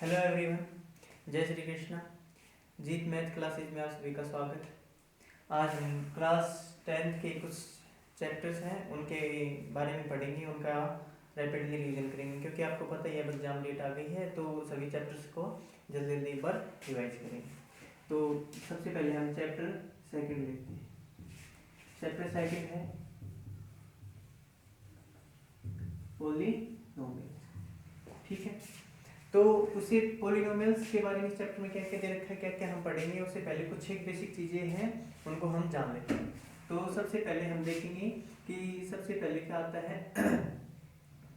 Hello everyone, जय श्री कृष्णा। जीत math classes में आप सभी का स्वागत। आज हम क्लास 10th के कुछ चैप्टर्स हैं उनके बारे में पढ़ेंगे, उनका रैपिडली रिवीजन करेंगे क्योंकि आपको पता ही है अब एग्जाम डेट आ गई है तो सभी चैप्टर्स को जल्दी जल्दी एक बार रिवाइज करेंगे। तो सबसे पहले हम चैप्टर सेकंड देखते हैं। चैप्टर सेकंड है पॉलीनोमियल्स। ठीक है, तो उसे पॉलिनोमियल्स के बारे में इस चैप्टर में क्या क्या दे रखा है, क्या क्या हम पढ़ेंगे। उससे पहले कुछ एक बेसिक चीज़ें हैं उनको हम जान लेते हैं। तो सबसे पहले हम देखेंगे कि सबसे पहले क्या आता है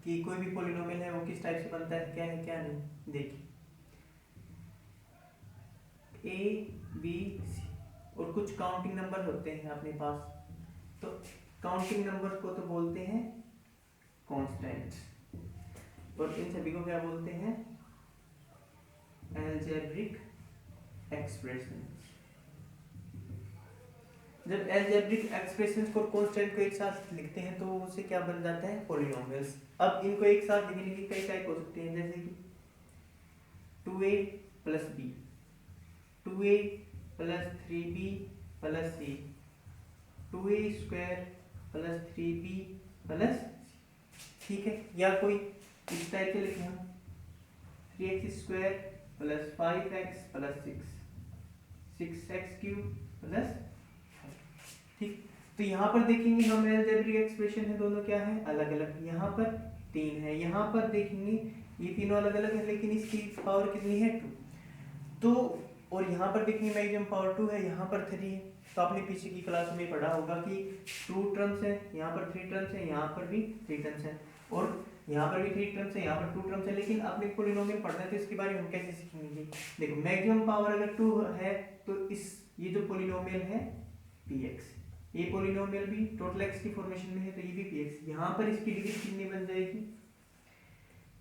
कि कोई भी पॉलिनोमियल है वो किस टाइप से बनता है, क्या है क्या नहीं। देखिए ए बी सी और कुछ काउंटिंग नंबर होते हैं अपने पास। तो काउंटिंग नंबर को तो बोलते हैं कॉन्स्टेंट्स और इन सभी को क्या बोलते हैं, एल्जेब्रिक एक्सप्रेशंस। जब एल्जेब्रिक एक्सप्रेशंस को कांस्टेंट को एक साथ लिखते हैं तो उसे क्या बन जाता है, पॉलिनोमियल्स। अब इनको एक साथ लिखने की कई टाइप हो सकते हैं, जैसे कि 2a plus b, 2a plus 3b plus c, 2a square plus 3b plus c। ठीक है, या कोई इस टाइप से लिखें हम 3x square plus 5x plus 6, 6x cube plus. ठीक, तो यहाँ पर देखेंगे हम एल्जेब्रिक एक्सप्रेशन है, दोनों क्या है, अलग अलग। यहाँ पर 3 है, यहाँ पर देखेंगे ये तीनों अलग अलग है लेकिन इसकी पावर कितनी है, 2। तो और यहाँ पर देखेंगे मैक्सिमम पावर 2 है, यहाँ पर 3 है। तो आपने पीछे की क्लास में पढ़ा होगा कि 2 टर्म्स है, यहाँ पर 3 टर्म्स है, यहाँ पर भी 3 टर्म्स है और यहाँ पर भी 3 टर्म्स है, यहाँ पर 2 टर्म्स है। लेकिन आपने पॉलिनोमियल पढ़ना है तो इसके बारे में हम कैसे सीखेंगे। देखो मैक्सिमम पावर अगर 2 है तो इस ये जो पॉलिनोमियल है px, ये पॉलिनोमियल भी टोटल x की फॉर्मेशन में है तो ये भी px। यहाँ पर इसकी डिग्री कितनी बन जाएगी,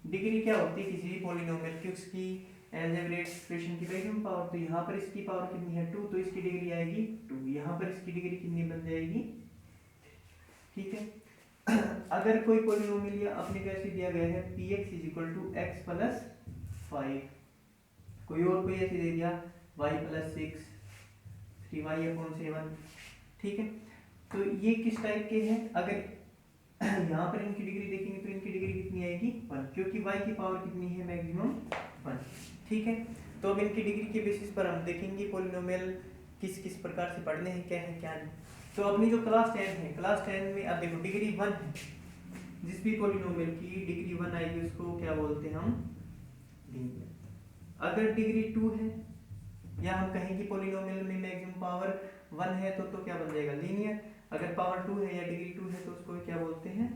डिग्री क्या होती है किसी भी पॉलिनोमियल की, उसकी एल्जेब्रिक एक्सप्रेशन की मैक्सिमम पावर। तो यहाँ पर इसकी पावर कितनी है, 2, तो इसकी डिग्री आएगी 2। यहाँ पर इसकी डिग्री कितनी बन जाएगी, ठीक है। अगर कोई पॉलिनोमियल या अपने को ऐसे दिया गया है px x प्लस 5, कोई और कोई ऐसे दे दिया y प्लस 6, 3y/7, ठीक है। तो ये किस टाइप के हैं, अगर यहाँ पर इनकी डिग्री देखेंगे तो इनकी डिग्री कितनी आएगी 1, क्योंकि y की पावर कितनी है, मैक्सिमम 1। ठीक है, तो अब इनकी डिग्री के बेसिस पर हम देखेंगे पॉलिनोमियल किस किस प्रकार से पढ़ने हैं, क्या है क्या नहीं। तो अपनी जो क्लास 10 है, क्लास 10 में अब देखो डिग्री 1 है, जिस भी पॉलिनोमियल की डिग्री 1 आएगी उसको क्या बोलते हैं हम, लीनियर। अगर डिग्री 2 है या हम कहें कि पॉलिनोमियल में मैक्सिमम पावर 1 है तो क्या बन जाएगा, लीनियर। अगर पावर 2 है या डिग्री 2 है तो उसको क्या बोलते हैं,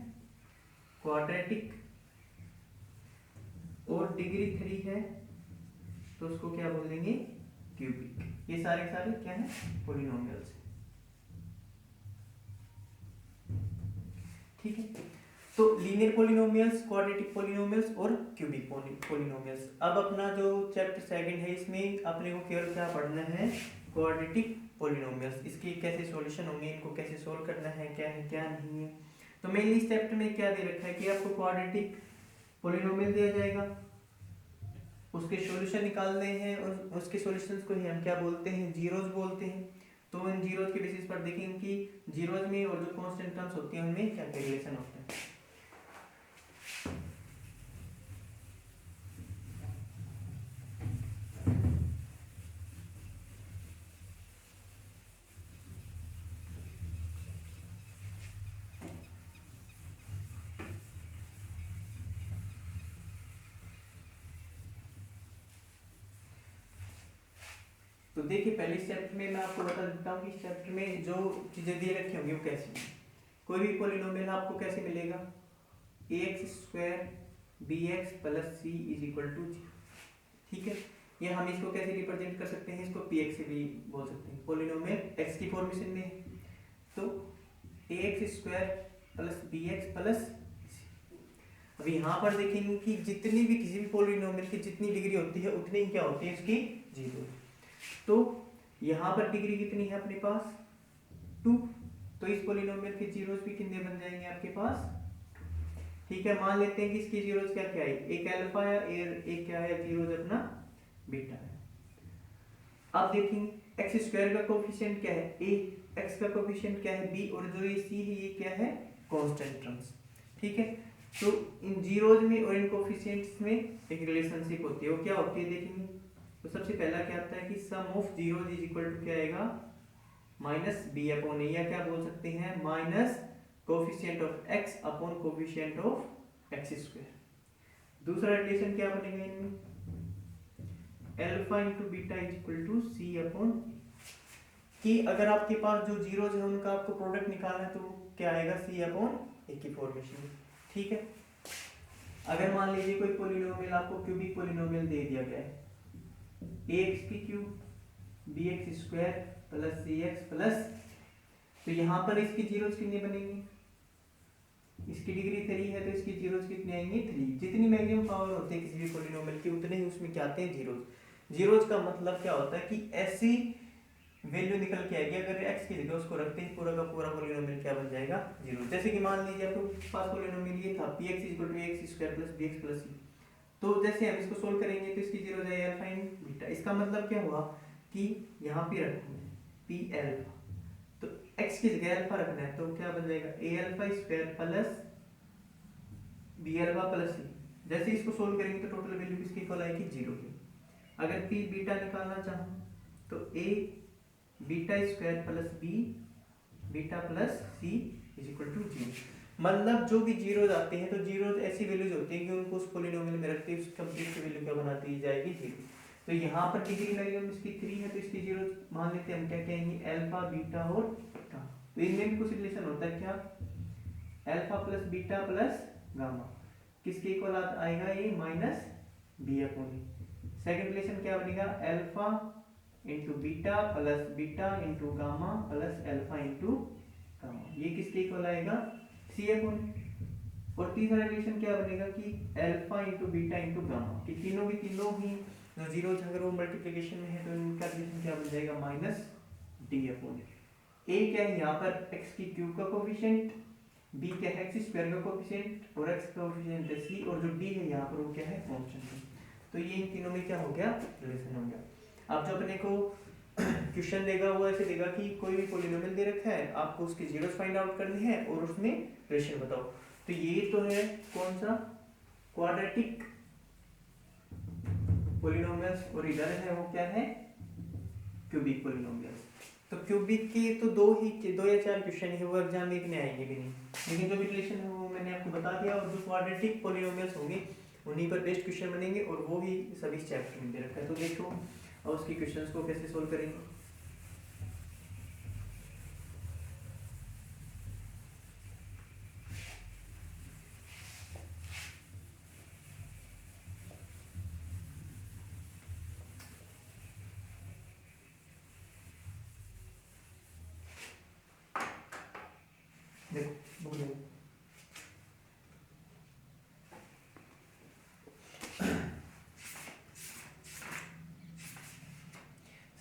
क्वाड्रेटिक। और डिग्री 3 है तो उसको क्या बोलेंगे, क्यूबिक। ये सारे सारे क्या है, पॉलिनोमियल्स। ठीक है, तो लीनियर पॉलिनोमियल्स, क्वाड्रेटिक पॉलिनोमियल्स और क्यूबिक पॉलिनोमियल्स। अब अपना जो चैप्टर सेकंड है इसमें अपने को केवल क्या पढ़ना है, क्वाड्रेटिक पॉलिनोमियल्स। इसके कैसे सॉल्यूशन होंगे, इनको कैसे सोल्व करना है, क्या है क्या नहीं है। तो मेनली इस चैप्टर में क्या दे रखा है कि आपको क्वाड्रेटिक पॉलिनोमियल दिया जाएगा, उसके सॉल्यूशन निकालने हैं और उसके सॉल्यूशंस को ही हम क्या बोलते हैं, जीरोस बोलते हैं। तो इन जीरोस के बेसिस पर देखेंगे कि जीरोस में और जो कांस्टेंट टर्म्स होती हैं उनमें क्या क्या रिलेशन होता है। तो देखिए पहले इस चैप्टर में मैं आपको बता देता हूँ कि इस चैप्टर में जो चीजें दिए रखी होंगी वो कैसी हैं। कोई भी पॉलिनोमियल आपको कैसे मिलेगा, ax² bx plus c is equal to 0। ठीक है, ये हम इसको कैसे रिप्रेजेंट कर सकते हैं, इसको px से भी बोल सकते हैं। पॉलिनोमियल x की फॉर्मेशन में है तो ax² plus bx plus c। अब यहाँ पर देखेंगे कि जितनी भी किसी भी पॉलिनोमियल की जितनी डिग्री होती है उतनी क्या होती है इसकी, 0। तो यहाँ पर डिग्री कितनी है अपने पास, 2। तो इस पॉलिनोमियल के जीरोस भी कितने बन जाएंगे आपके पास, ठीक है, मान लेते हैं कि इसकी जीरोज क्या क्या है, एक अल्फा है, एक क्या है जीरोज अपना बीटा है। अब देखेंगे एक्स स्क्वायर का कोफिशिएंट क्या है ए, एक्स का कोफिशिएंट क्या है बी, और जो ये सी है ये क्या है कांस्टेंट टर्म्स। ठीक है, तो इन जीरोज में और इन कोफिशिएंट्स में एक रिलेशनशिप होती है, वो क्या होती है देखेंगे। तो सबसे पहला क्या आता है कि sum of zeros is equal to क्या आएगा माइनस बी अपॉन ए, या क्या बोल सकते हैं minus coefficient of x upon coefficient of x square. दूसरा रिलेशन क्या बनेगा इनमें, alpha into beta is equal to c upon, कि अगर आपके पास जो जीरोज है उनका आपको प्रोडक्ट निकालना है तो क्या आएगा सी अपॉन ए की फॉर्मेशन। ठीक है, अगर मान लीजिए कोई पॉलिनोमियल आपको क्यूबिक पॉलिनोमियल दे दिया गया है ax की cube bx square plus cx plus, तो यहाँ पर इसकी जीरोज कितने बनेंगे, इसकी डिग्री 3 है तो इसकी जीरोज कितने आएंगे 3। जितनी मैक्सिमम पावर होती है किसी भी पॉलिनोमियल की उतने ही उसमें क्या आते हैं जीरोज। जीरोज का मतलब क्या होता है कि ऐसी वैल्यू निकल के आएगी अगर x की जगह उसको रखते हैं पूरा का पूरा पॉलिनोमियल क्या बन जाएगा जीरो। जैसे कि मान लीजिए आपके पास पॉलिनोमियल ये था px ax square plus bx plus c, तो जैसे हम इसको सोल्व करेंगे तो इसकी जीरो जाएगी अल्फा इन बीटा। इसका मतलब क्या हुआ कि यहाँ पे रखना है पी अल्फा, तो x की जगह अल्फा रखना है तो क्या बन जाएगा a alpha square plus b alpha plus c. जैसे इसको सोल्व करेंगे तो टोटल वैल्यू किसकी इक्वल आएगी जीरो की। अगर पी बीटा निकालना चाहूँ तो a beta square plus b beta plus c is equal to zero. मतलब जो भी जीरोज आते हैं तो जीरोज ऐसी वैल्यूज होती है कि उनको उस पॉलिनोमियल में रखते हैं कंप्लीट की वैल्यू क्या बनाती जाएगी जीरो। तो यहाँ पर डिग्री मैक्सिमम इसकी 3 है तो इसकी जीरो मान लेते हैं हम क्या कहेंगे अल्फा बीटा और गामा। तो इनमें भी कुछ रिलेशन होता है क्या, alpha plus beta plus gamma किसके इक्वल आएगा ये माइनस बी अपॉन ए। सेकंड रिलेशन क्या बनेगा alpha into beta plus beta into gamma plus alpha into gamma, ये किसके इक्वल आएगा सी अपॉन। और तीसरा रिलेशन क्या बनेगा कि alpha into beta into gamma, कि तीनों की तीनों ही जीरो अगर वो मल्टीप्लिकेशन में है तो इनका रिलेशन क्या बन जाएगा माइनस डी अपॉन। ए क्या है यहाँ पर एक्स की क्यूब का कोफिशिएंट, बी क्या है एक्स स्क्वायर का कोफिशिएंट और एक्स का कोफिशिएंट है सी, और जो डी है यहाँ पर वो क्या है कांस्टेंट है। तो ये इन तीनों में क्या हो गया रिलेशन हो गया। अब जो अपने को क्वेश्चन देगा वो ऐसे देगा कि कोई भी पॉलिनोमियल दे रखा है आपको उसकी जीरोस फाइंड आउट करनी है और उसमें रिलेशन बताओ। तो ये तो है कौन सा क्वाड्रेटिक पॉलिनोमियल्स और इधर है वो क्या है क्यूबिक पॉलिनोमियल्स। तो क्यूबिक के तो दो या चार क्वेश्चन है वो एग्जाम में इतने आएंगे भी नहीं, लेकिन जो भी रिलेशन है वो मैंने आपको बता दिया। और जो क्वाड्रेटिक पॉलिनोमियल्स होंगे उन्हीं पर बेस्ट क्वेश्चन बनेंगे और वो भी सभी चैप्टर में दे रखा है। तो देखो और उसकी क्वेश्चंस को कैसे सोल्व करेंगे। देखो बोलो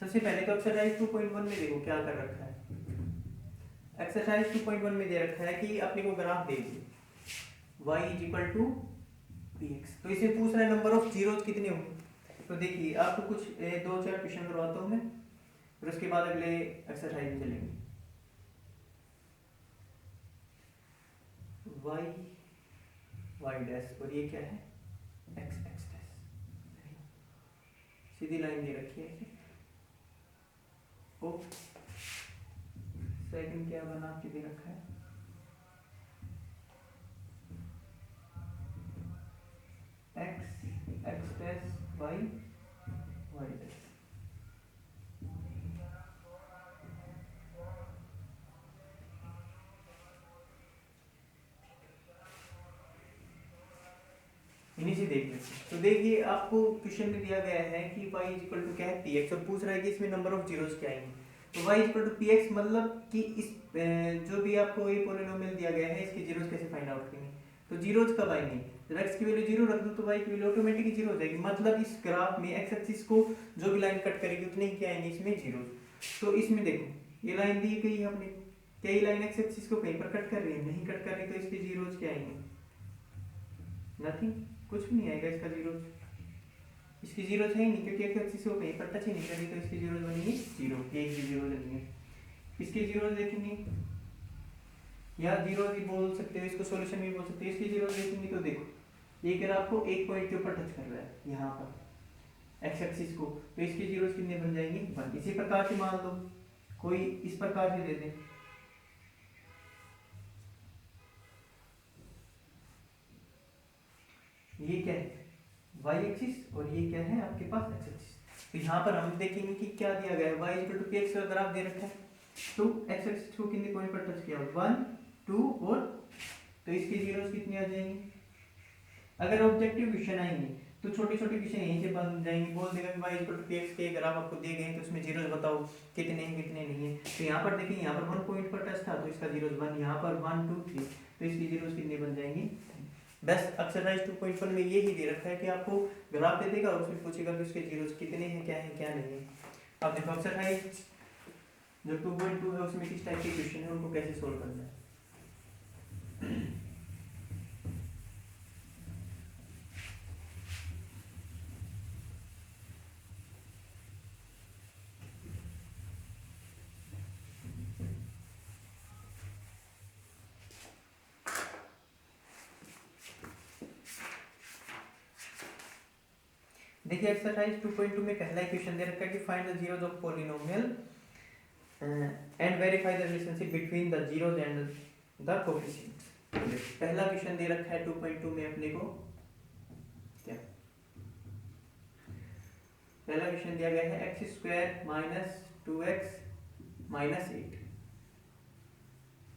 सबसे पहले तो एक्सरसाइज 2.1 में देखो क्या कर रखा है। एक्सरसाइज 2.1 में दे रखा है कि अपने को ग्राफ दे दिए y is equal to px, तो इसे पूछ रहा है नंबर ऑफ जीरोज कितने होंगे। तो देखिए आपको कुछ 2-4 क्वेश्चन करवाता हूँ मैं, फिर उसके बाद अगले एक्सरसाइज में चलेंगे। y डैश और ये क्या है x डैश, सीधी लाइन दे रखी है। ओ सेकंड क्या बना के दे रखा है x डैश y डैश। इन्हीं से देख लेते हैं। तो देखिए आपको क्वेश्चन में दिया गया है कि y इज इक्वल टू क्या है px और पूछ रहा है कि इसमें नंबर ऑफ जीरोस क्या आएंगे। तो y इक्वल टू px मतलब कि इस जो भी आपको ये पॉलिनोमियल दिया गया है इसके जीरोस कैसे फाइंड आउट करेंगे। तो जीरोस कब आएंगे जब x की वैल्यू जीरो रख दो तो y की वैल्यू ऑटोमेटिकली जीरो हो जाएगी। मतलब इस ग्राफ में x एक्सिस को जो भी लाइन कट करेगी उतने ही क्या आएंगे इसमें जीरोस। तो इसमें देखो ये लाइन दी गई है अपने, क्या ये लाइन x एक्सिस को कहीं पर कट कर रही है, नहीं कट कर रही, तो इसके जीरोस क्या आएंगे नथिंग, कुछ भी नहीं आएगा इसका जीरो, इसकी जीरो है ही नहीं क्योंकि एक्स एक्सिस को कहीं पर टच ही नहीं करी, तो इसकी जीरो बनेगी जीरो, एक भी जीरो नहीं है। इसकी जीरो देखेंगे या जीरो भी बोल सकते हो, इसको सॉल्यूशन भी बोल सकते हो। इसकी जीरो देखेंगे तो देखो ये ग्राफ को एक पॉइंट के ऊपर टच कर रहा है यहाँ पर एक्स एक्सिस को, तो इसकी जीरो कितने बन जाएंगी 1। इसी प्रकार से मान लो कोई इस प्रकार से दे दे, ये क्या है y एक्सिस और ये क्या है आपके पास x एक्सिस। तो यहाँ पर हम देखेंगे कि क्या दिया गया है, y इक्वल टू px का ग्राफ दे रखा है, तो x एक्सिस को कितने पॉइंट पर टच किया 1 2 और, तो इसकी जीरोस कितनी आ जाएंगी। अगर ऑब्जेक्टिव क्वेश्चन आएंगे तो छोटे छोटे क्वेश्चन यहीं से बन जाएंगे, बोल देगा कि y इक्वल टू px के ग्राफ आपको दिए गए हैं तो उसमें जीरोस बताओ कितने हैं कितने नहीं है। तो यहाँ पर देखिए यहाँ पर 1 पॉइंट पर टच था तो इसका जीरोस 1, यहाँ पर 1 2 3, तो इसकी जीरोस कितनी बन जाएंगी। बस एक्सरसाइज 2.1 में यही दे रखा है कि आपको ग्राफ दे देगा और उसमें पूछेगा कि उसके जीरोस कितने हैं क्या नहीं है। अब देखो एक्सरसाइज जो 2.2 है उसमें किस टाइप के क्वेश्चन है उनको कैसे सोल्व करना है। देखिए एक्सरसाइज 2.2 में पहला क्वेश्चन दे रखा है कि find the zeros of polynomial and verify the relationship between the zeros and the coefficients. पहला क्वेश्चन दे रखा है 2.2 में अपने को क्या, पहला क्वेश्चन दिया गया है x square minus 2x minus 8।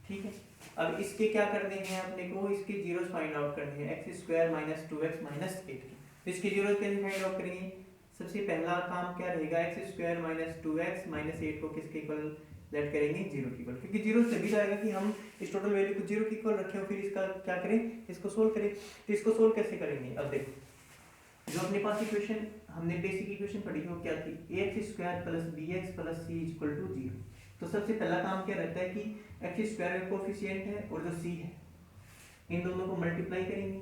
ठीक है, अब इसके क्या करने हैं अपने को, इसके जीरोस फाइंड आउट करने हैं, x square minus 2x minus 8। तो इसकी जीरोस कैसे फाइंड आउट करेंगे, सबसे पहला काम क्या रहेगा, x square minus 2x minus 8 को किसके इक्वल लेट करेंगे जीरो के इक्वल, क्योंकि जीरो तभी जाएगा कि हम इस टोटल वैल्यू को जीरो के इक्वल रखें और फिर इसका क्या करें, इसको सोल्व करें। तो इसको सोल्व कैसे करेंगे, अब देखो जो अपने पास इक्वेशन हमने बेसिक इक्वेशन पढ़ी वो क्या थी, ax square plus bx plus c equal to 0। तो सबसे पहला काम क्या रहता है कि एक्स स्क्वायर का कोएफिशिएंट है और जो c है इन दोनों को मल्टीप्लाई करेंगे,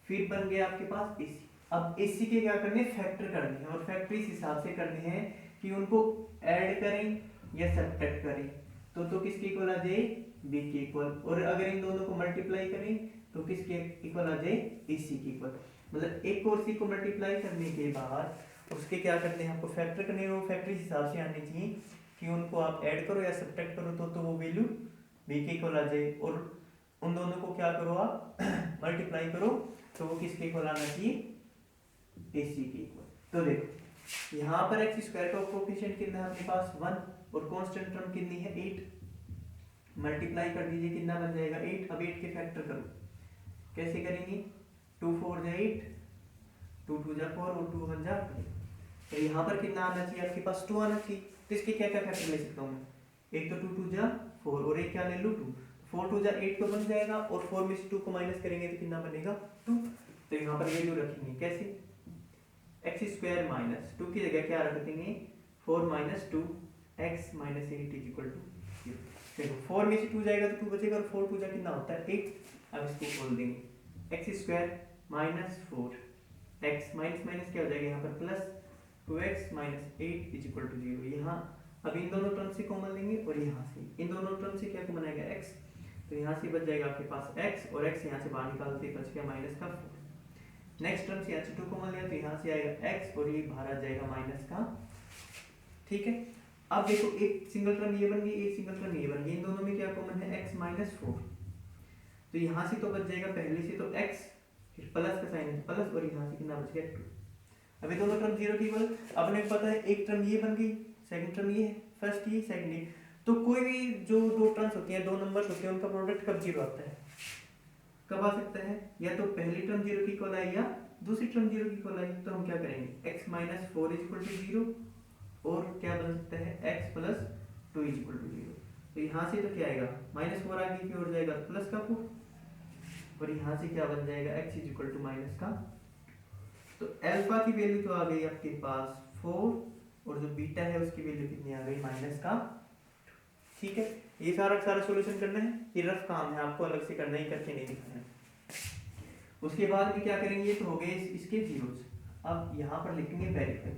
फिर बन गया आपके पास ac। अब ac के क्या करने, फैक्टर करने हैं और फैक्टर इस हिसाब से करने हैं कि उनको ऐड करें या सब्ट्रैक्ट करें, तो किसके इक्वल आ जाए b के इक्वल, और अगर इन दोनों को मल्टीप्लाई करें तो किसके इक्वल आ जाए ac के इक्वल। मतलब एक और c को मल्टीप्लाई करने के बाद उसके क्या करते हैं आपको फैक्टर करने हैं, वो फैक्टर इस हिसाब से आने चाहिए कि उनको आप ऐड करो या सब्ट्रैक्ट करो तो वो वैल्यू b के इक्वल आ जाए, और उन दोनों को क्या करो आप मल्टीप्लाई करो तो वो किसके इक्वल आना चाहिए ac के इक्वल। तो देखो यहाँ पर एक्स स्क्वायर का कोएफिशिएंट कितना है अपने पास 1 और कांस्टेंट टर्म कितनी है 8, मल्टीप्लाई कर दीजिए कितना बन जाएगा 8। अब 8 के फैक्टर करो, कैसे करेंगे, 2 4 जा 8, 2 2 जा 4 और 2 1 जा 2। तो यहाँ पर कितना आना चाहिए आपके पास 2 आना चाहिए। तो इसके क्या क्या फैक्टर ले सकता हूँ मैं, एक तो 2 2 जा 4 और एक क्या ले लूँ 2, 4 2 जा 8 तो बन जाएगा और 4 में से 2 को माइनस करेंगे तो कितना बनेगा 2। तो यहाँ पर वैल्यू रखेंगे कैसे, एक्स स्क्वायर माइनस 2 की जगह क्या रख देंगे 4 minus 2 x minus 8 is equal to 0। देखो 4 में से 2 जाएगा तो 2 बचेगा और 4 2 जा कितना होता है 8। अब इसको खोल देंगे x square minus 4 x minus minus क्या हो जाएगा यहाँ पर plus 2x minus 8 is equal to 0। यहाँ अब इन दोनों टर्म से कॉमन लेंगे और यहाँ से इन दोनों टर्म से क्या कॉमन आएगा x, तो यहाँ से बच जाएगा आपके पास x और x यहाँ से बाहर निकालते बच गया माइनस का 4। नेक्स्ट टर्म से यहाँ से 2 कॉमन लिया तो यहाँ से आएगा x और ये बाहर आ जाएगा माइनस का। ठीक है, अब देखो एक सिंगल टर्म ये बन गई, एक सिंगल टर्म ये बन गई, इन दोनों में क्या कॉमन है x माइनस 4। तो यहाँ से तो बच जाएगा पहले से तो x, फिर प्लस का साइन प्लस और यहाँ से कितना बच गया 2। अभी दोनों टर्म जीरो की इक्वल, अपने को पता है एक टर्म ये बन गई, सेकंड टर्म ये है, फर्स्ट ये सेकंड ये। तो कोई भी जो दो टर्म्स होती हैं, दो नंबर्स होते हैं, उनका प्रोडक्ट कब जीरो आता है, कब आ सकता है, या तो पहली टर्म जीरो की इक्वल आई या दूसरी टर्म जीरो की इक्वल आई। तो हम क्या करेंगे x minus 4 is equal to 0 और क्या बन सकता है x plus 2 is equal to 0। तो यहाँ से तो क्या आएगा माइनस 4 आगे की ओर जाएगा प्लस का 4 और यहाँ से क्या बन जाएगा x is equal to minus का। तो अल्फा की वैल्यू तो आ गई आपके पास 4 और जो बीटा है उसकी वैल्यू कितनी आ गई माइनस का। ठीक है, ये सारा सॉल्यूशन करना है, ये रफ काम है, आपको अलग से करना ही, करके नहीं दिखाना है। उसके बाद में क्या करेंगे, तो हो गए इसके जीरोस। अब यहाँ पर लिखेंगे वेरीफाई,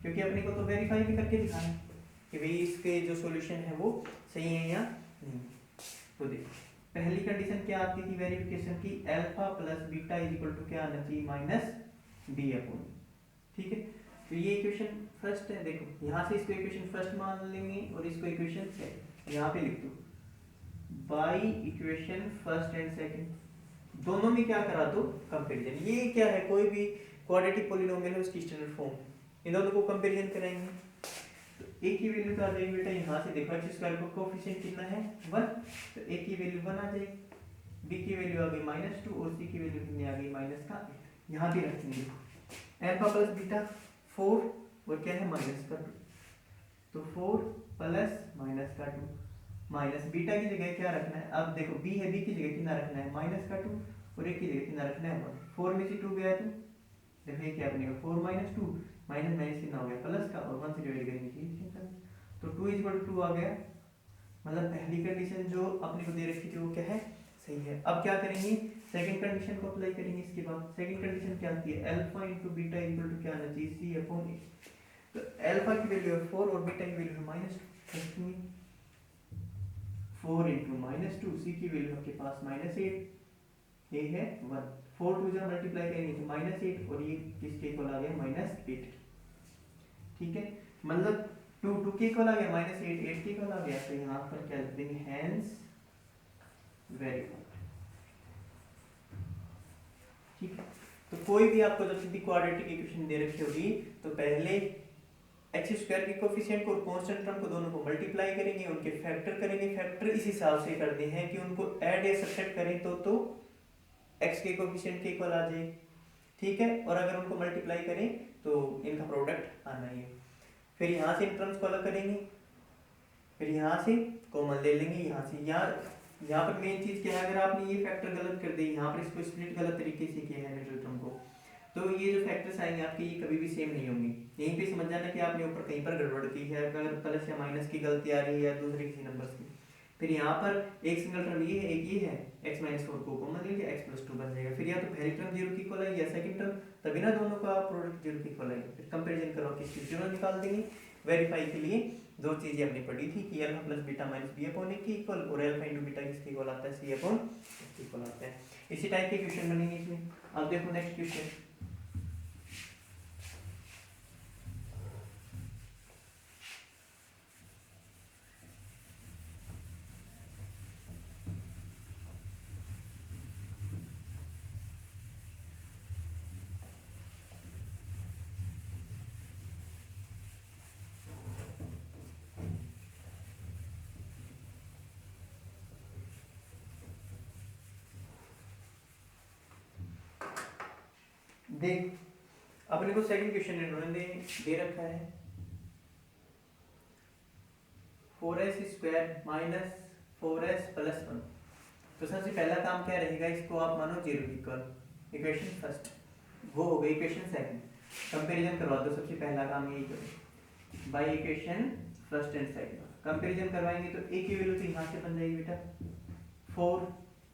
क्योंकि अपने को तो वेरीफाई भी करके दिखाना है कि भाई इसके जो सॉल्यूशन है वो सही है या नहीं। तो देखो पहली कंडीशन क्या आती थी वेरिफिकेशन की, alpha plus beta is equal to क्या आना चाहिए, माइनस बी अपॉन। ठीक है, तो ये इक्वेशन फर्स्ट है। देखो यहाँ से इसको इक्वेशन फर्स्ट मान लेंगे और इसको इक्वेशन सेकंड, यहाँ पे लिख दो by equation first and second, दोनों में क्या करा दो कंपैरिजन। ये क्या है, कोई भी क्वाड्रेटिक पॉलिनोमियल है उसकी स्टैंडर्ड फॉर्म, इन दोनों को कंपैरिजन कराएंगे। तो ए की वैल्यू क्या आ जाएगी बेटा, यहाँ से देखो एक्स स्क्वायर का कोएफिशिएंट कितना है 1, तो ए की वैल्यू 1 आ जाएगी, बी की वैल्यू आ गई -2 और सी की वैल्यू कितनी आ गई -8। यहाँ भी रखेंगे अल्फा प्लस बीटा 4 और क्या है -2, तो 4 प्लस -2 माइनस बीटा की जगह क्या रखना है, अब देखो बी है, बी की जगह कितना रखना है -2 और एक की जगह कितना रखना है 1। 4 में से 2 गया तो देखो ये क्या बनेगा 4 - 2 माइनस माइनस कितना हो गया प्लस का, और 1 से डिवाइड करेंगे तो 2 = 2 आ गया। मतलब पहली कंडीशन जो अपने को दे रखी थी वो क्या है, सही है। अब क्या करेंगे, सेकंड कंडीशन को अप्लाई करेंगे। इसके बाद सेकंड कंडीशन क्या आती है, अल्फा * बीटा इक्वल टू क्या आना चाहिए, c/a। तो अल्फा की वैल्यू है 4 और बीटा की वैल्यू है -2, 4 × -2, सी की वैल्यू आपके पास -8, ये है 1, 4 2 जा मल्टीप्लाई करेंगे तो -8 और ये किसके इक्वल आ गया -8। ठीक है, मतलब 2 2 के इक्वल आ गया, -8 8 के इक्वल आ गया, तो यहाँ पर क्या लिख देंगे, हैंस वेरीफाइड। ठीक है, तो कोई भी आपको जब भी क्वाड्रेटिक इक्वेशन दे रखी होगी तो पहले एक्स स्क्वायर के कोफिशिएंट को और कांस्टेंट टर्म को दोनों को मल्टीप्लाई करेंगे, उनके फैक्टर करेंगे। फैक्टर इस हिसाब से करते हैं कि उनको ऐड या सब्ट्रैक्ट करें तो एक्स के कोफिशिएंट के इक्वल आ जाए। ठीक है, और अगर उनको मल्टीप्लाई करें तो इनका प्रोडक्ट आना ही है। फिर यहाँ से इन टर्म्स को अलग करेंगे, फिर यहाँ से कॉमन ले लेंगे, यहाँ से यहाँ पर मेन चीज क्या है, अगर आपने ये फैक्टर गलत कर दिए, यहाँ पर इसको स्प्लिट गलत तरीके से किया है मिडिल टर्म को, तो ये जो फैक्टर्स आएंगे आपके ये कभी भी सेम नहीं होंगे। यहीं पे समझ जाना कि आपने ऊपर कहीं पर गड़बड़ की है, अगर प्लस या माइनस की गलती आ रही है या दूसरे किसी नंबर्स की। फिर यहाँ पर एक सिंगल टर्म ये है, एक ये है, x - 4 को कॉमन ले लिया, x + 2 बन जाएगा। फिर या तो पहली टर्म 0 की इक्वल है या सेकंड टर्म, तभी ना दोनों का प्रोडक्ट 0 की इक्वल है। फिर कंपैरिजन करो किसकी 0 निकाल देंगे। वेरीफाई के लिए दो चीजें हमने पढ़ी थी कि alpha plus beta minus b upon a की इक्वल, और अल्फा इंटू बीटा किसके इक्वल आता है, सी अपॉन के इक्वल आता है। इसी टाइप के क्वेश्चन बनेंगे इसमें। अब देखो नेक्स्ट क्वेश्चन, देख अपने को सेकंड क्वेश्चन इन्होंने दे रखा है 4s² माइनस 4s + 1। तो सबसे पहला काम क्या रहेगा, इसको आप मानो 0 की इक्वल, इक्वेशन फर्स्ट वो हो गई, इक्वेशन सेकंड कंपैरिजन करवा दो। सबसे पहला काम यही करो, by equation first and second comparison करवाएंगे तो a की वैल्यू तो यहाँ से बन जाएगी बेटा 4,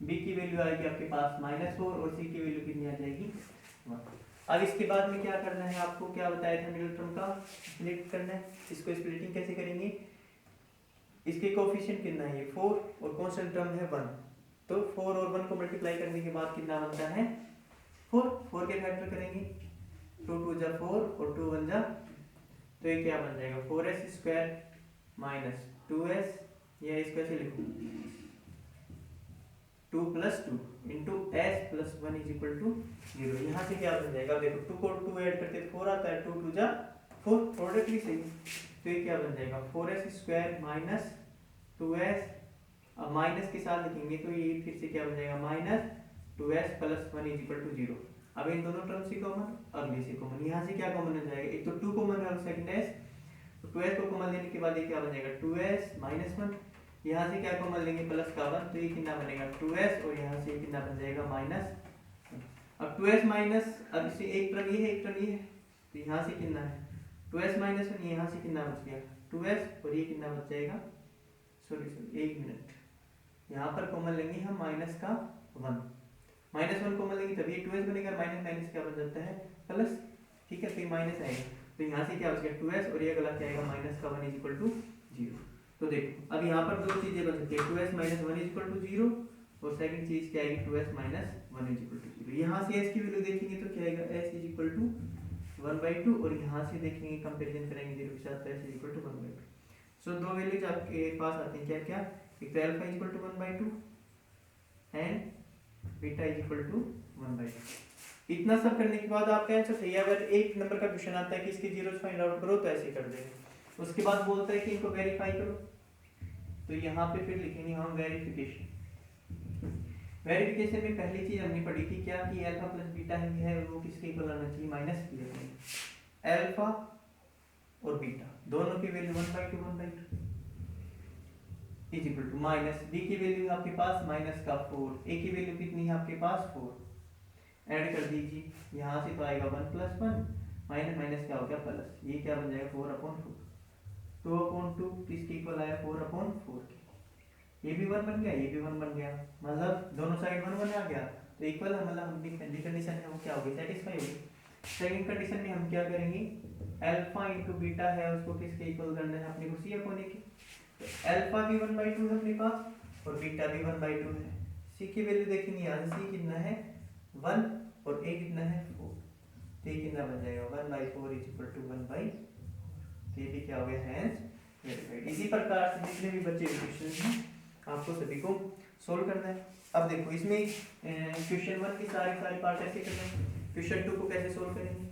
b की वैल्यू आएगी आपके पास -4 और c की वैल्यू कितनी आ जाएगी 1। अब इसके बाद में क्या करना है, आपको क्या बताया था मिडिल टर्म का स्प्लिट करना है। इसको स्प्लिटिंग कैसे करेंगे, इसके कोफिशिएंट कितना है, ये 4 और कांस्टेंट टर्म है 1, तो 4 और 1 को मल्टीप्लाई करने के बाद कितना बनता है 4, 4 के फैक्टर करेंगे, 2 2 जा 4 और 2 1 जा, तो ये क्या बन जाएगा 4s² माइनस 2s, या इसको ऐसे लिखो 2 + 2 इंटू s + 1 = 0। यहाँ से क्या बन जाएगा, देखो 2 को 2 ऐड करते 4 आता है, 2 2 जा 4, प्रोडक्ट भी सही, तो ये क्या बन जाएगा 4s² माइनस 2s, अब माइनस के साथ लिखेंगे तो ये फिर से क्या बन जाएगा -2s + 1 = 0। अब इन दोनों टर्म से कॉमन, अगले से कॉमन, यहाँ से क्या कॉमन हो जाएगा, एक तो 2 कॉमन है और सेकंड s, तो 2s को कॉमन लेने के बाद ये क्या बन जाएगा 2s - 1, यहाँ से क्या कॉमन लेंगे प्लस का 1, तो ये कितना बनेगा 2s और यहाँ से कितना बन जाएगा -। अब 2s माइनस, अब इससे एक टर्म ये है एक टर्म ये है, तो यहाँ से कितना है 2s - 1, यहाँ से कितना बच गया 2s और ये कितना बच जाएगा, सॉरी एक मिनट, यहाँ पर कॉमन लेंगे हम -1, -1 कॉमन लेंगे तब ये 2s बनेगा, माइनस माइनस क्या बन जाता है प्लस, ठीक है, तो ये माइनस आएगा, तो यहाँ से क्या बचेगा 2s और ये अगला क्या आएगा माइनस का 1 इक्वल टू 0। तो देखो अब यहाँ पर दो चीजें बन सकती है, 2s माइनस 1 इक्वल टू 0 और सेकंड चीज क्या आएगी 2s माइनस 1 इक्वल टू 0। यहाँ से s की वैल्यू देखेंगे तो क्या आएगा s इज इक्वल टू 1/2 और यहाँ से देखेंगे कंपैरिजन करेंगे 0 के साथ तो s इज इक्वल टू 1/2। सो दो वैल्यूज आपके पास आती हैं क्या क्या, एक तो alpha is equal to 1/2 and beta is equal to 1/2। इतना सब करने के बाद आपका आंसर सही है। अगर एक नंबर का क्वेश्चन आता है कि इसके जीरोस फाइंड आउट करो तो ऐसे कर देंगे, उसके बाद बोलता है कि इनको वेरीफाई करो, तो यहाँ पे फिर लिखेंगे हम वेरिफिकेशन। वेरिफिकेशन में पहली चीज हमने पढ़ी थी क्या कि अल्फा प्लस बीटा है वो किसके इक्वल आना चाहिए, माइनस बी। अल्फा और बीटा दोनों की value 1/2 is equal to minus b की वैल्यू आपके पास माइनस का 4, ए की वैल्यू कितनी है आपके पास 4, ऐड कर दीजिए, यहाँ से तो आएगा 1 + 1 माइनस माइनस क्या हो गया प्लस, ये क्या बन जाएगा 4/4, 2/2 किसके इक्वल आया 4/4 के, ये भी 1 बन गया ये भी 1 बन गया, मतलब दोनों साइड 1 1 आ गया तो इक्वल है, मतलब हम पहली कंडीशन है वो क्या हो गई सेटिस्फाई हो गई। सेकंड कंडीशन में हम क्या करेंगे, अल्फा इनटू बीटा है उसको किसके इक्वल करना है अपने को सी अपॉन ए के, तो अल्फा भी 1/2 है अपने पास और बीटा भी 1/2 है। सी की वैल्यू देखेंगे यहाँ से सी कितना है 1 और ए कितना है 4, तो ये कितना बन जाएगा 1/4 इज इक्वल टू 1/4, तो ये भी क्या हो गया हैंस वेरीफाइड। इसी प्रकार से जितने भी बच्चे क्वेश्चन हैं आपको सभी को सोल्व करना है। अब देखो इसमें क्वेश्चन 1 के सारे पार्ट ऐसे करने हैं, क्वेश्चन 2 को कैसे सोल्व करेंगे।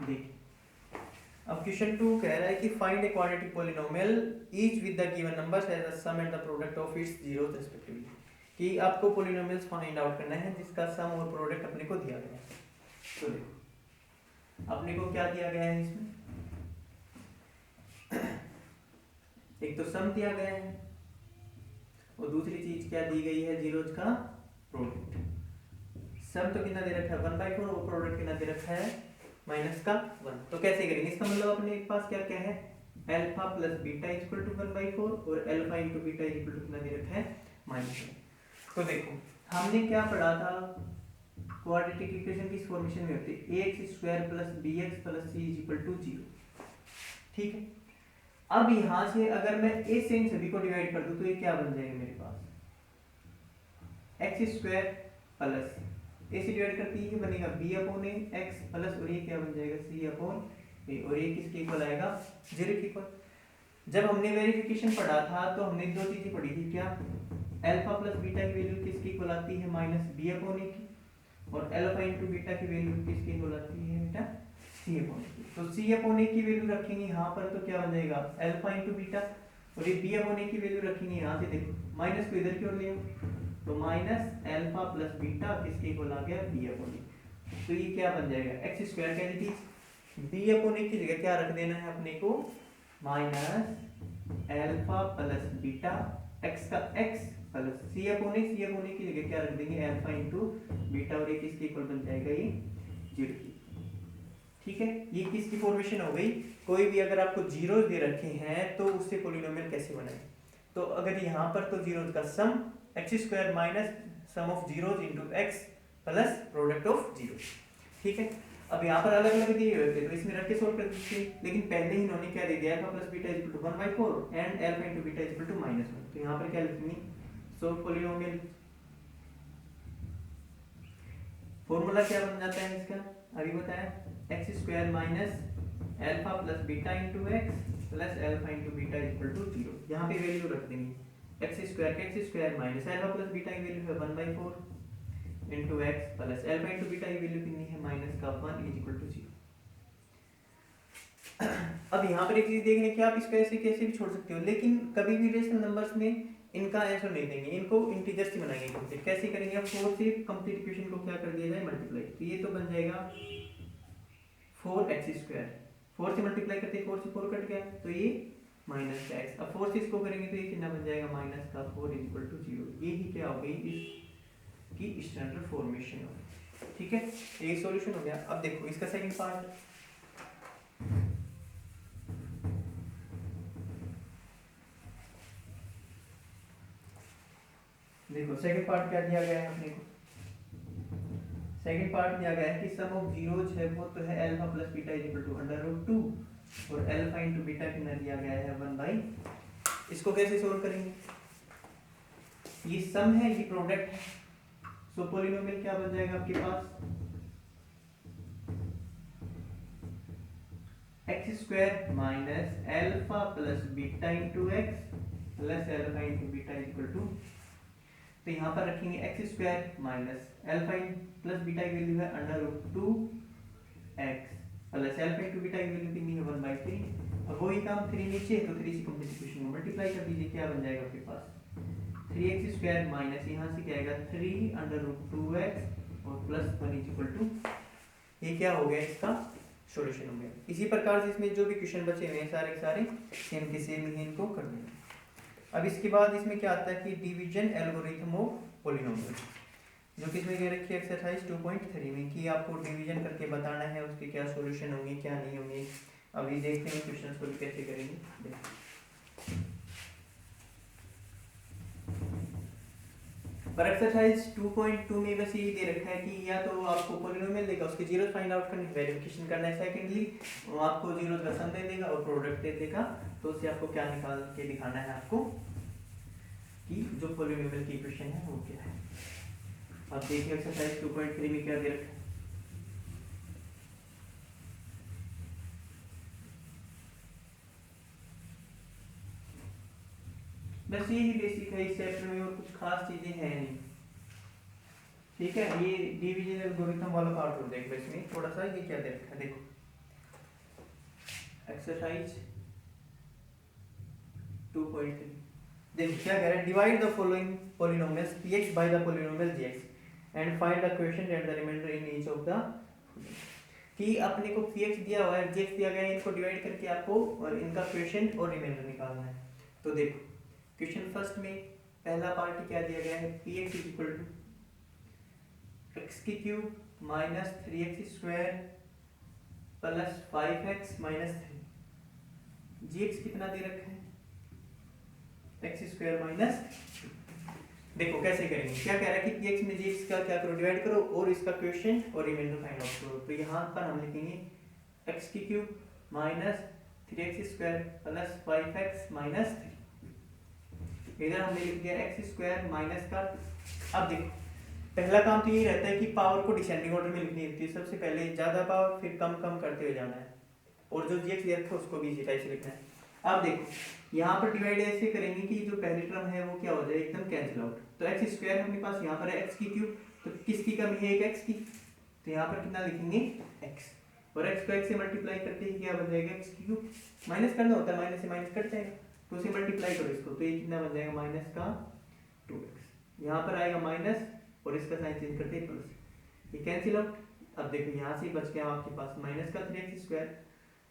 देखिए अब क्वेश्चन 2 कह रहा है कि find a quadratic polynomial each with the given numbers as the sum and the product of its zeros respectively, कि आपको पॉलिनोमियल्स फाइंड आउट करना है जिसका सम और प्रोडक्ट अपने को दिया गया है। तो देखो अपने को क्या दिया गया है इसमें, एक तो सम दिया गया है और दूसरी चीज क्या दी गई है जीरोस का प्रोडक्ट। सम तो कितना दे रखा है 1/4 और प्रोडक्ट कितना दे रखा है माइनस का 1। तो कैसे करेंगे, इसका मतलब अपने पास क्या क्या है alpha plus beta is equal to 1/4 और alpha into beta is equal to कितना दे रखा है -1। तो देखो हमने क्या पढ़ा था, क्वाड्रेटिक इक्वेशन किस फॉर्मेशन में होती है ax² + bx + c is equal to 0, ठीक है। अब यहां से अगर मैं a से इन सभी को डिवाइड कर दूं तो ये क्या बन जाएगा मेरे पास x² प्लस a से डिवाइड करती है बनेगा b/a x प्लस और ये क्या बन जाएगा c/a और ये किसके इक्वल आएगा 0 के इक्वल। जब हमने वेरिफिकेशन पढ़ा था तो हमने दो चीजें पढ़ी थी क्या, अल्फा प्लस बीटा की वैल्यू किसके इक्वल आती है -b/a की और अल्फा इनटू बीटा की वैल्यू किसके इक्वल आती है बेटा c/a की। तो c/a की वैल्यू रखेंगे यहाँ पर तो क्या बन जाएगा अल्फा इनटू बीटा और ये b/a की वैल्यू रखेंगे यहाँ से, देखो माइनस को इधर की ओर ले आओ तो माइनस अल्फा प्लस बीटा किसके इक्वल आ गया b/a, तो ये क्या बन जाएगा x² क्या थी b/a की जगह क्या रख देना है अपने को minus alpha plus beta x का x प्लस c/a की जगह क्या रख देंगे अल्फा इनटू बीटा और ये किसके इक्वल बन जाएगा ये 0 की, ठीक है। ये किसकी फॉर्मेशन हो गई, कोई भी अगर आपको जीरो दे रखे हैं तो उससे पॉलिनोमियल कैसे बनाएं, तो अगर यहाँ पर तो जीरोस का सम x² minus sum of zeros into x plus product of zeros, ठीक है। अब यहाँ पर अलग अलग दिए हुए थे तो इसमें रख के सोल्व कर दीजिए, लेकिन पहले ही इन्होंने क्या दे दिया alpha plus beta is equal to 1/4 and alpha into beta is equal to -1, तो यहाँ पर क्या लिखेंगे सोल्व पॉलिनोमियल, फॉर्मूला क्या बन जाता है इसका अभी बताया x² minus alpha plus beta into x plus alpha into beta is equal to 0। यहाँ पे वैल्यू रख देंगे x² minus alpha plus beta की वैल्यू है 1/4 into x plus alpha into beta की वैल्यू कितनी है -1 इज इक्वल टू 0। अब यहाँ पर एक चीज देखने की आप इसको ऐसे कैसे भी छोड़ सकते हो, लेकिन कभी भी रेशनल नंबर्स में इनका आंसर नहीं देंगे, इनको इंटीजर से बनाएंगे कंप्लीट। कैसे करेंगे, अब 4 से कंप्लीट इक्वेशन को क्या कर दिया जाए मल्टीप्लाई, तो ये तो बन जाएगा 4x², 4 से मल्टीप्लाई करते 4 से 4 कट गया तो ये माइनस का x। अब 4 से इसको करेंगे तो ये कितना बन जाएगा माइनस का 4 इक्वल टू 0। ये ही क्या हो गई इसकी स्टैंडर्ड फॉर्मेशन हो गई। ठीक है, ये सॉल्यूशन हो गया। अब देखो इसका सेकंड पार्ट, देखो सेकंड पार्ट क्या दिया गया है अपने को। सेकंड पार्ट दिया गया है कि सम ऑफ जीरोज है वो तो है alpha plus beta is equal to under root 2 और अल्फा इनटू बीटा कितना दिया गया है 1/। इसको कैसे सोल्व करेंगे, ये सम है ये प्रोडक्ट है, सो पॉलिनोमियल क्या बन जाएगा आपके पास x square minus alpha plus beta into x plus alpha into beta is equal to, तो यहाँ पर रखेंगे x square minus alpha plus beta की वैल्यू है under root 2 x plus alpha into beta की वैल्यू कितनी है 1/3। अब वही काम 3 नीचे तो 3 से कॉम्प्लिकेशन को मल्टीप्लाई कर दीजिए, क्या बन जाएगा आपके पास 3x स्क्वायर माइनस यहाँ से क्या आएगा 3 अंडर रूट 2x और प्लस 1 इज इक्वल टू, ये क्या हो गया इसका सॉल्यूशन हो गया। इसी प्रकार से इसमें जो भी क्वेश्चन बचे हुए हैं सारे के सारे सेम के सेम ही इनको कर देंगे। अब इसके बाद इसमें क्या आता है कि डिवीजन एल्गोरिथम ऑफ पॉलिनोमियल, जो कि इसमें दे रखी है एक्सरसाइज 2.3 में कि आपको डिवीजन करके बताना है उसके क्या सॉल्यूशन होंगे क्या नहीं होंगे। अभी देखते हैं क्वेश्चंस को कैसे करेंगे। पर एक्सरसाइज 2.2 में बस ये दे रखा है कि या तो आपको पॉलिनोमियल देगा उसके जीरोस फाइंड आउट करने वेरिफिकेशन करना है, सेकेंडली वो आपको जीरोस का सम दे देगा और प्रोडक्ट दे देगा, तो उससे आपको क्या निकाल के दिखाना है आपको कि जो पॉलिनोमियल की इक्वेशन है वो क्या है। अब देखिए एक्सरसाइज 2.3 में क्या दे रखा है। बस यही बेसिक है, इस चैप्टर में और कुछ खास चीजें हैं नहीं। ठीक है, ये डिवीजन एल्गोरिथम वाला पार्ट और देखो इसमें थोड़ा सा ये क्या दे रखा है। देखो एक्सरसाइज 2.3 देखो क्या कह रहा है, divide the following polynomials px by the polynomial gx and find the quotient and the remainder in each of the, कि अपने को px दिया हुआ है gx दिया गया है, इनको डिवाइड करके आपको और इनका क्वोशिएंट और रिमाइंडर निकालना है। तो देखो क्वेश्चन फर्स्ट में पहला पार्ट क्या दिया गया है px is equal to x की cube minus 3x square plus 5x minus 3, gx कितना दे रखा है एक्स स्क्वायर माइनस। देखो कैसे करेंगे, क्या कह रहा है कि px में gx का क्या करो डिवाइड करो और इसका क्वोशिएंट और रिमाइंडर फाइंड आउट करो। तो यहाँ पर हम लिखेंगे x की cube minus 3x square plus 5x minus 3, इधर हमने लिख दिया एक्स स्क्वायर माइनस का। अब देखो पहला काम तो यही रहता है कि पावर को डिसेंडिंग ऑर्डर में लिखनी होती है, सबसे पहले ज्यादा पावर फिर कम कम करते हुए जाना है, और जो जीएक्स दे रखा है उसको भी इसी टाइप से लिखना है। अब देखो यहाँ पर डिवाइड ऐसे करेंगे कि जो पहली टर्म है वो क्या हो जाए एकदम कैंसिल आउट। तो एक्स स्क्वायर अपने पास यहाँ पर है एक्स की क्यूब, तो किसकी कमी है एक एक्स की, तो यहाँ पर कितना लिखेंगे एक्स, और एक्स को एक्स से मल्टीप्लाई करते ही क्या बन जाएगा एक्स की क्यूब, माइनस करना होता है माइनस से माइनस कट जाएगा तो उसे मल्टीप्लाई करो इसको, तो ये कितना बन जाएगा माइनस का 2x, यहाँ पर आएगा माइनस और इसका साइन चेंज करते हैं प्लस, ये कैंसिल आउट। अब देखो यहाँ से बच गया आपके पास माइनस का 3x स्क्वायर,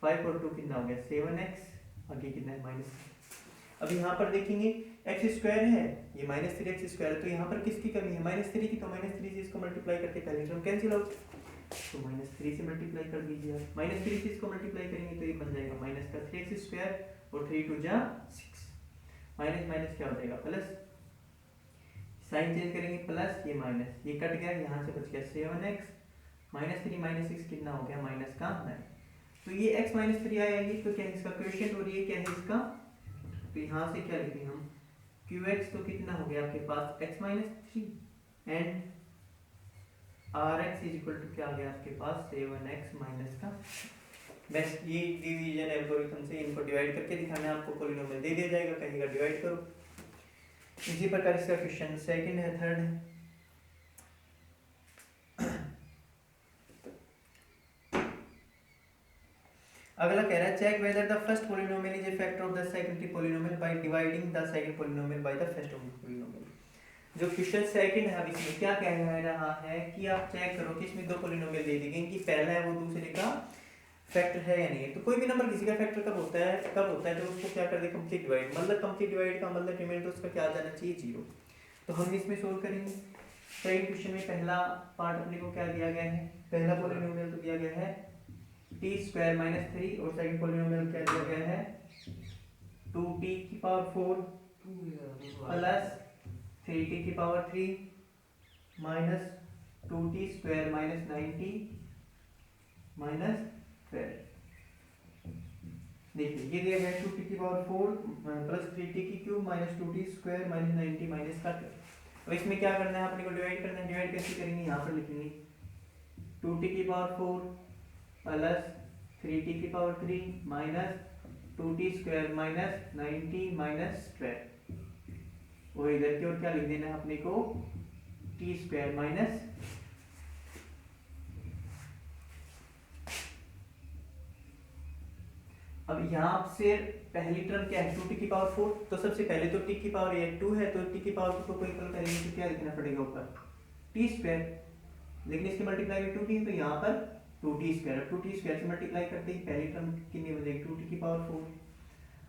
5 और 2 कितना हो गया 7x, आगे कितना है माइनस। अब यहाँ पर देखेंगे एक्स स्क्वायर है ये माइनस 3x स्क्वायर है, तो यहाँ पर किसकी कमी है माइनस 3 की, तो माइनस 3 से इसको मल्टीप्लाई करके पहले टर्म कैंसिल आउट, तो माइनस 3 से मल्टीप्लाई कर दीजिए, माइनस 3 से इसको मल्टीप्लाई करेंगे तो ये बन जाएगा माइनस का 3x स्क्वायर और 3 2 जा 6, माइनस माइनस क्या हो जाएगा प्लस, साइन चेंज करेंगे प्लस, ये माइनस ये कट गया, यहाँ से बच गया 7x माइनस 3 माइनस 6 कितना हो गया माइनस का 9। तो ये x माइनस 3 आया, ये तो क्या है इसका क्वोशिएंट और ये क्या है इसका, तो यहाँ से क्या लिखेंगे हम qx, तो कितना हो गया आपके पास x minus 3 and rx is equal to क्या आ गया आपके पास 7x माइनस का। बस ये डिवीजन एल्गोरिथम से इनको डिवाइड करके दिखाना है आपको, पॉलिनोमियल दे दिया जाएगा कहेगा डिवाइड करो। इसी प्रकार इसका क्वेश्चन सेकंड है, थर्ड है। अगला कह रहा है check whether the first polynomial is a factor of the secondary polynomial by dividing the second polynomial by the first polynomial. जो क्वेश्चन सेकंड है अब इसमें क्या कह रहा है कि आप चेक करो कि इसमें दो पॉलिनोमियल दे दी गई कि पहला है वो दूसरे का फैक्टर है या नहीं है। तो कोई भी नंबर किसी का फैक्टर कब होता है तो उसको क्या कर दे, कंप्लीट डिवाइड। मतलब कंप्लीट डिवाइड का मतलब रिमाइंडर उसका क्या आ जाना चाहिए, 0। तो हम इसमें सोल्व करेंगे। सेकंड क्वेश्चन में पहला पार्ट अपने को क्या दिया गया है, पहला पॉलिनोमियल तो दिया गया है टी स्क्वायर माइनस 3 और सेकंड पॉलिनोमियल क्या दिया गया है 2t की पावर 4 प्लस 3t की power 3 minus 2t square minus 9t minus 12। देखिए ये दिया गया 2t की पावर 4 प्लस 3t की cube minus 2t square minus 90 minus का 12। अब इसमें क्या करना है अपने को, डिवाइड करना है। डिवाइड कैसे करेंगे, यहाँ पर लिखेंगे 2t की पावर 4 प्लस 3t की power 3 minus 2t square minus 90 minus 12। और इधर की ओर क्या लिख देना है अपने को, t स्क्वायर माइनस अब यहाँ से पहली टर्म क्या है 2t की पावर 4। तो सबसे पहले तो t की पावर 2 है तो t की पावर 2 को इक्वल करेंगे तो क्या लिखना पड़ेगा ऊपर t स्क्वायर, लेकिन इसके मल्टीप्लाई में 2t है तो यहाँ पर 2t स्क्वायर। अब 2t स्क्वायर से मल्टीप्लाई करते ही पहली टर्म कितनी हो जाएगी 2t की पावर 4।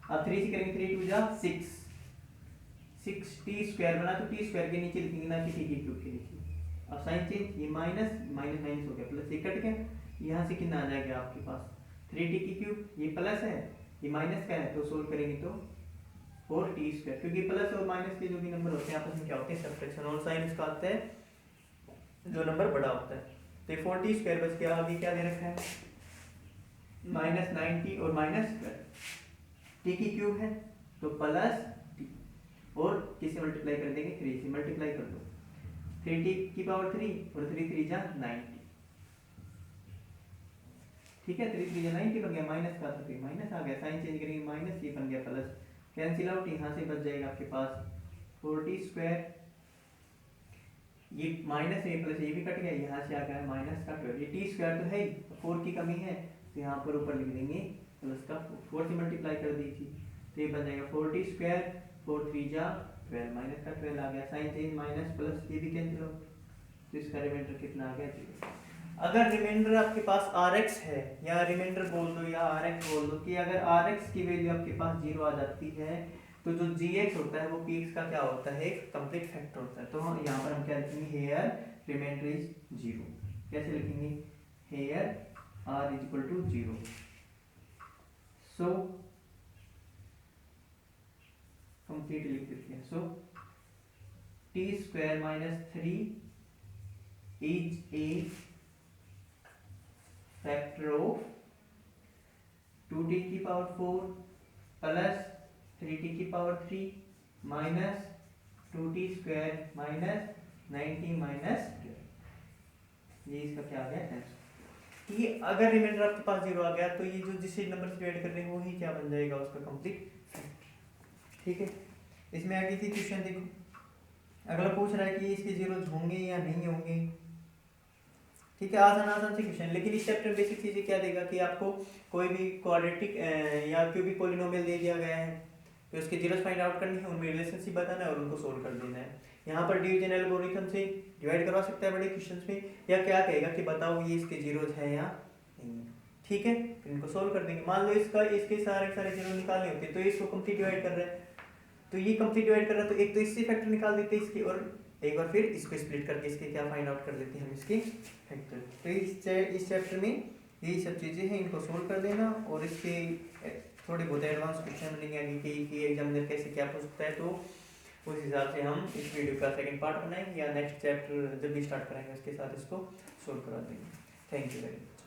अब 3 से करेंगे 3 2 जा 6 6t स्क्वायर बना तो t स्क्वायर के नीचे लिखेंगे ना कि t की क्यूब के नीचे। अब साइन चेंज, ये माइनस माइनस माइनस हो गया प्लस, ये कट गया, यहाँ से कितना आ जाएगा आपके पास 3t की क्यूब, ये प्लस है ये माइनस का है तो सोल्व करेंगे तो 4t स्क्वायर, क्योंकि प्लस और माइनस के जो भी नंबर होते हैं आपस में क्या होते हैं सब्ट्रैक्शन, और साइन इसका आता है जो नंबर बड़ा होता है। तो ये 4t स्क्वायर बच गया। आगे क्या दे रखा है माइनस 9t और माइनस 12, t की क्यूब है तो प्लस t और किससे मल्टीप्लाई कर देंगे 3 से मल्टीप्लाई कर दो, 3t की पावर 3 और 3 3 जा 9t, ठीक है 3 3 90 बन गया, माइनस का तो फिर माइनस आ गया, साइन चेंज करेंगे माइनस, ये बन गया प्लस, कैंसिल आउट, यहाँ से बच जाएगा आपके पास 4t स्क्वायर, ये माइनस है प्लस ये भी कट गया, यहाँ से आ गया माइनस का 12। ये t स्क्वायर तो है ही, 4 की कमी है तो यहाँ पर ऊपर लिख देंगे प्लस का 4 से मल्टीप्लाई कर दीजिए तो ये बन जाएगा 4t स्क्वायर 4 3 जा 12 माइनस का 12 आ गया, साइन चेंज माइनस प्लस ये भी कैंसिल आउट तो इसका रिमाइंडर कितना आ गया 0। अगर रिमाइंडर आपके पास rx है या रिमाइंडर बोल दो या rx बोल दो कि अगर rx की वैल्यू आपके पास 0 आ जाती है तो जो gx होता है वो px का क्या होता है एक कंप्लीट फैक्टर होता है। तो हम यहाँ पर हम क्या लिखेंगे हेयर रिमाइंडर इज 0, कैसे लिखेंगे here r is equal to 0। So complete लिख देते हैं। So t square minus 3 is a factor of 2t की पावर 4 प्लस 3t की power 3 minus 2t square minus 90 minus 12। ये इसका क्या आ गया आंसर कि अगर रिमाइंडर आपके पास 0 आ गया तो ये जो जिसे नंबर से डिवाइड कर रहे हैं वही क्या बन जाएगा उसका कंप्लीट फैक्टर, ठीक है। इसमें आगे की क्वेश्चन देखो, अगला पूछ रहा है कि इसके जीरोस होंगे या नहीं होंगे, ठीक है। आसान से क्वेश्चन, लेकिन इस चैप्टर में बेसिक चीजें क्या देगा कि आपको कोई भी क्वाड्रेटिक या क्यूबिक पॉलिनोमियल दे दिया गया है तो उसके जीरोस फाइंड आउट करनी है, उनमें रिलेशनशिप बताना है और उनको सोल्व कर देना है। यहाँ पर डिवीजन एल्गोरिथम से डिवाइड करवा सकता है बड़े क्वेश्चंस में, या क्या कहेगा कि बताओ ये इसके जीरोस है या नहीं, ठीक है। फिर इनको सोल्व कर देंगे। मान लो इसके सारे जीरो निकालने होते तो इसको कंप्लीट डिवाइड कर रहे हैं तो ये कंप्लीट डिवाइड कर रहा है तो एक तो इससे फैक्टर निकाल देते हैं इसके, और एक बार फिर इसको स्प्लिट करके इसके क्या फाइंड आउट कर लेते हैं हम इसके फैक्टर। तो इस चैप्टर में यही सब चीज़ें हैं, इनको सोल्व कर देना और इसके थोड़े बहुत एडवांस क्वेश्चन बनेंगे आगे कि एग्जामिनर कैसे क्या पूछ सकता है, तो उस हिसाब से हम इस वीडियो का सेकंड पार्ट बनाएंगे या नेक्स्ट चैप्टर जब भी स्टार्ट करेंगे उसके साथ इसको सोल्व करा देंगे। Thank you very much.